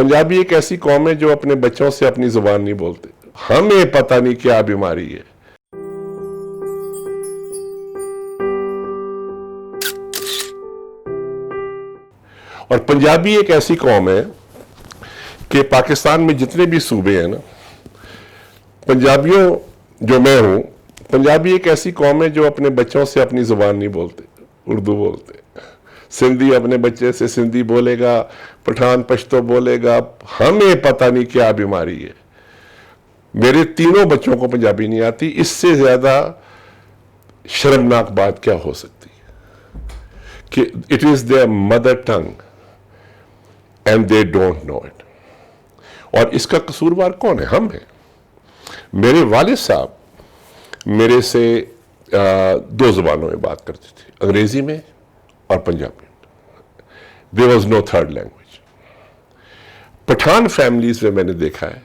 पंजाबी एक ऐसी कौम है जो अपने बच्चों से अपनी जुबान नहीं बोलते। हमें पता नहीं क्या बीमारी है। और पंजाबी एक ऐसी कौम है कि पाकिस्तान में जितने भी सूबे हैं ना, पंजाबियों जो मैं हूं, पंजाबी एक ऐसी कौम है जो अपने बच्चों से अपनी जुबान नहीं बोलते, उर्दू बोलते। सिंधी अपने बच्चे से सिंधी बोलेगा, पठान पश्तो बोलेगा। हमें पता नहीं क्या बीमारी है। मेरे तीनों बच्चों को पंजाबी नहीं आती। इससे ज्यादा शर्मनाक बात क्या हो सकती है कि it is there mother tongue and they don't know it. और इसका कसूरवार कौन है? हम हैं। मेरे वालिद साहब मेरे से दो जुबानों में बात करते थे, अंग्रेजी में और पंजाबी में। There was no third language. Pathan families में मैंने देखा है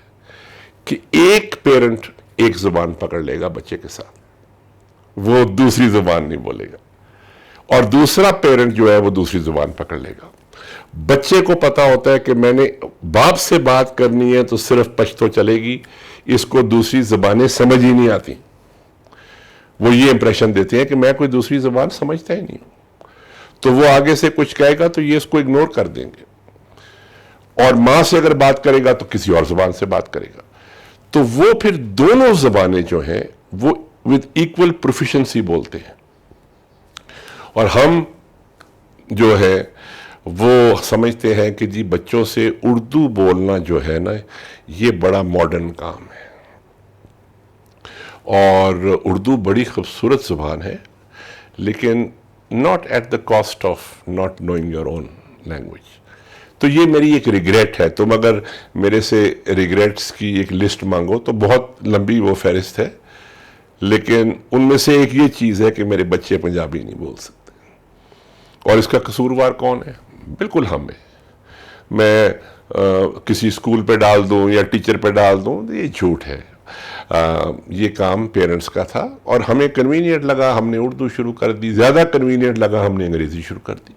कि एक पेरेंट एक जुबान पकड़ लेगा बच्चे के साथ, वो दूसरी जुबान नहीं बोलेगा, और दूसरा पेरेंट जो है वो दूसरी जुबान पकड़ लेगा। बच्चे को पता होता है कि मैंने बाप से बात करनी है तो सिर्फ पश्तो चलेगी, इसको दूसरी जुबानें समझ ही नहीं आती। वो ये इंप्रेशन देते हैं कि मैं कोई दूसरी जुबान समझता ही नहीं हूं, तो वो आगे से कुछ कहेगा तो ये इसको इग्नोर कर देंगे। और मां से अगर बात करेगा तो किसी और जुबान से बात करेगा। तो वो फिर दोनों जुबानें जो हैं वो विद इक्वल प्रोफिशिएंसी बोलते हैं। और हम जो है वो समझते हैं कि जी बच्चों से उर्दू बोलना जो है ना, ये बड़ा मॉडर्न काम है। और उर्दू बड़ी खूबसूरत जुबान है, लेकिन not at the cost of not knowing your own language. तो ये मेरी एक रिग्रेट है। तुम अगर मेरे से रिग्रेट्स की एक लिस्ट मांगो तो बहुत लंबी वो फहरिस्त है, लेकिन उनमें से एक ये चीज़ है कि मेरे बच्चे पंजाबी नहीं बोल सकते। और इसका कसूरवार कौन है? बिल्कुल हम हैं। मैं किसी स्कूल पे डाल दूं या टीचर पे डाल दूं, ये झूठ है। ये काम पेरेंट्स का था और हमें कन्वीनियंट लगा, हमने उर्दू शुरू कर दी। ज़्यादा कन्वीनियंट लगा, हमने अंग्रेज़ी शुरू कर दी।